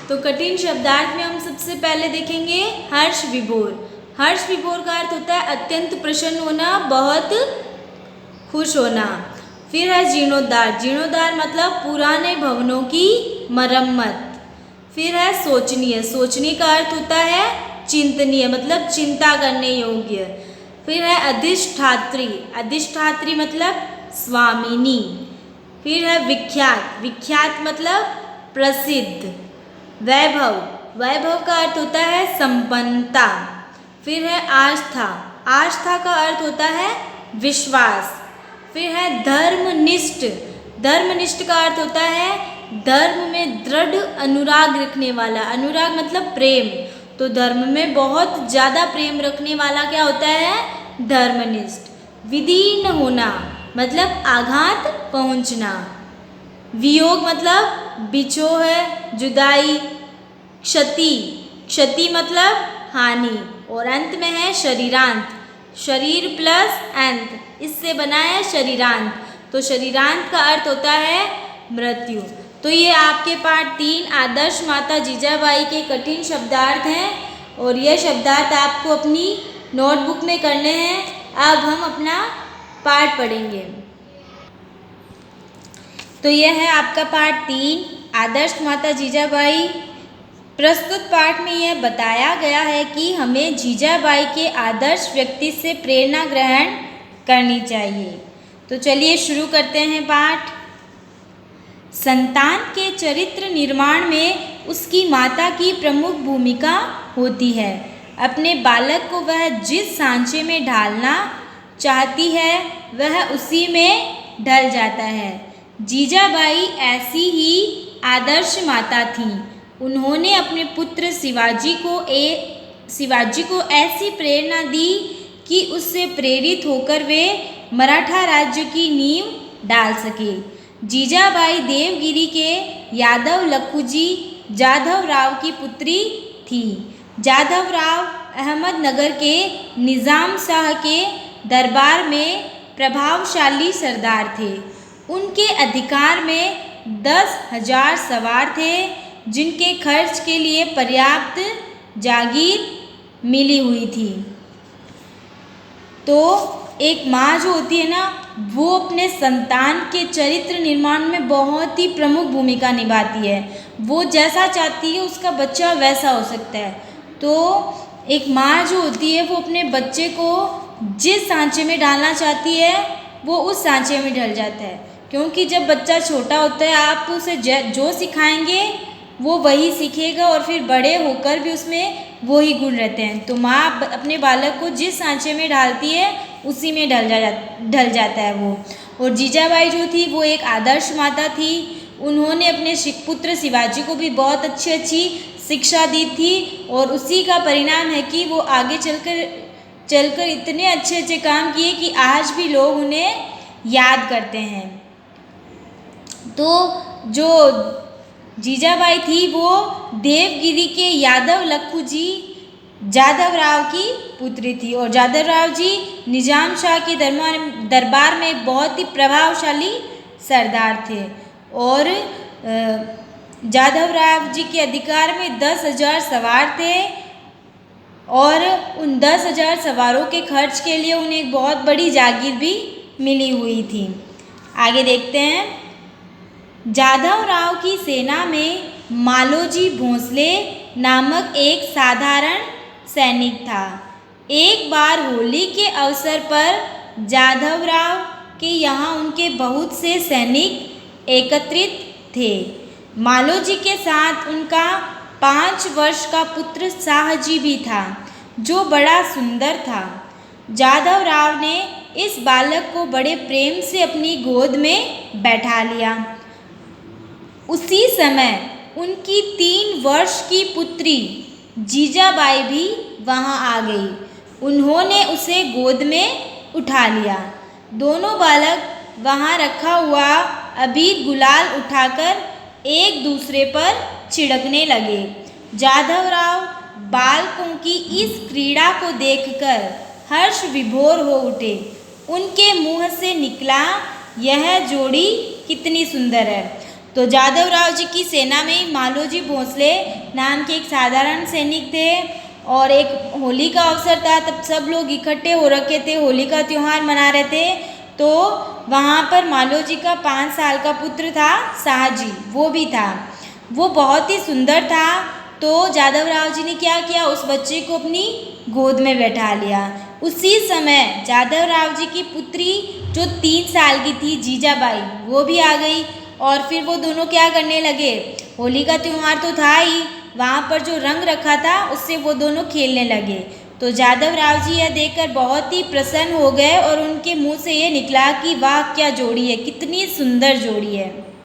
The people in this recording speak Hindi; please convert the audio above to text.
तो कठिन शब्दार्थ में हम सबसे पहले देखेंगे हर्ष विभोर। हर्ष विभोर का अर्थ होता है अत्यंत प्रसन्न होना, बहुत खुश होना। फिर है जीर्णोद्धार। जीर्णोद्धार मतलब पुराने भवनों की मरम्मत। फिर है सोचनीय। सोचनीय का अर्थ होता है चिंतनीय, मतलब चिंता करने योग्य। फिर है अधिष्ठात्री। अधिष्ठात्री मतलब स्वामिनी। फिर है विख्यात। विख्यात मतलब प्रसिद्ध। वैभव। वैभव का अर्थ होता है संपन्नता। फिर है आस्था। आस्था का अर्थ होता है विश्वास। फिर है धर्मनिष्ठ। धर्मनिष्ठ का अर्थ होता है धर्म में दृढ़ अनुराग रखने वाला। अनुराग मतलब प्रेम, तो धर्म में बहुत ज़्यादा प्रेम रखने वाला क्या होता है? धर्मनिष्ठ। विदीर्ण होना मतलब आघात पहुंचना। वियोग मतलब बिछोह है, जुदाई। क्षति। क्षति मतलब हानि। और अंत में है शरीरांत। शरीर प्लस अंत, इससे बना है शरीरांत। तो शरीरांत का अर्थ होता है मृत्यु। तो ये आपके पाठ 3 आदर्श माता जीजाबाई के कठिन शब्दार्थ हैं और ये शब्दार्थ आपको अपनी नोटबुक में करने हैं। अब हम अपना पाठ पढ़ेंगे। तो यह है आपका पाठ 3 आदर्श माता जीजाबाई। प्रस्तुत पाठ में यह बताया गया है कि हमें जीजाबाई के आदर्श व्यक्ति से प्रेरणा ग्रहण करनी चाहिए। तो चलिए शुरू करते हैं पाठ। संतान के चरित्र निर्माण में उसकी माता की प्रमुख भूमिका होती है। अपने बालक को वह जिस सांचे में ढालना चाहती है वह उसी में ढल जाता है। जीजाबाई ऐसी ही आदर्श माता थीं। उन्होंने अपने पुत्र शिवाजी को ऐसी प्रेरणा दी कि उससे प्रेरित होकर वे मराठा राज्य की नींव डाल सके। जीजाबाई देवगिरी के यादव लखुजी जाधव राव की पुत्री थी। जाधव राव अहमदनगर के निज़ाम शाह के दरबार में प्रभावशाली सरदार थे। उनके अधिकार में 10,000 सवार थे, जिनके खर्च के लिए पर्याप्त जागीर मिली हुई थी। तो एक माँ जो होती है ना, वो अपने संतान के चरित्र निर्माण में बहुत ही प्रमुख भूमिका निभाती है। वो जैसा चाहती है उसका बच्चा वैसा हो सकता है। तो एक माँ जो होती है वो अपने बच्चे को जिस सांचे में डालना चाहती है वो उस सांचे में ढल जाता है, क्योंकि जब बच्चा छोटा होता है आप उसे जो सिखाएंगे वो वही सीखेगा और फिर बड़े होकर भी उसमें वही गुण रहते हैं। तो माँ अपने बालक को जिस सांचे में डालती है उसी में ढल जाता है वो। और जीजाबाई जो थी वो एक आदर्श माता थी। उन्होंने अपने पुत्र शिवाजी को भी बहुत अच्छी शिक्षा दी थी और उसी का परिणाम है कि वो आगे चलकर इतने अच्छे काम किए कि आज भी लोग उन्हें याद करते हैं। तो जो जीजाबाई थी वो देवगिरी के यादव लखुजी जाधव राव की पुत्री थी और जाधव राव जी निजाम शाह के दरबार में बहुत ही प्रभावशाली सरदार थे। और जाधव राव जी के अधिकार में 10,000 सवार थे और उन 10,000 सवारों के खर्च के लिए उन्हें एक बहुत बड़ी जागीर भी मिली हुई थी। आगे देखते हैं। जाधव राव की सेना में मालोजी भोंसले नामक एक साधारण सैनिक था। एक बार होली के अवसर पर जाधव राव के यहाँ उनके बहुत से सैनिक एकत्रित थे। मालोजी के साथ उनका 5 वर्ष का पुत्र शाहजी भी था, जो बड़ा सुंदर था। जाधव राव ने इस बालक को बड़े प्रेम से अपनी गोद में बैठा लिया। उसी समय उनकी 3 वर्ष की पुत्री जीजाबाई भी वहाँ आ गई। उन्होंने उसे गोद में उठा लिया। दोनों बालक वहाँ रखा हुआ अबीर गुलाल उठाकर एक दूसरे पर छिड़कने लगे। जाधव राव बालकों की इस क्रीड़ा को देखकर हर्ष विभोर हो उठे। उनके मुंह से निकला, यह जोड़ी कितनी सुंदर है। तो जादव राव जी की सेना में मालोजी भोसले नाम के एक साधारण सैनिक थे और एक होली का अवसर था, तब सब लोग इकट्ठे हो रखे थे, होली का त्यौहार मना रहे थे। तो वहाँ पर मालोजी का 5 साल का पुत्र था शाहजी, वो भी था। वो बहुत ही सुंदर था। तो जादव राव जी ने क्या किया, उस बच्चे को अपनी गोद में बैठा लिया। उसी समय जादव राव जी की पुत्री जो 3 साल की थी जीजाबाई, वो भी आ गई और फिर वो दोनों क्या करने लगे, होली का त्यौहार तो था ही, वहाँ पर जो रंग रखा था उससे वो दोनों खेलने लगे। तो जादव राव जी यह देखकर बहुत ही प्रसन्न हो गए और उनके मुंह से ये निकला कि वाह क्या जोड़ी है, कितनी सुंदर जोड़ी है।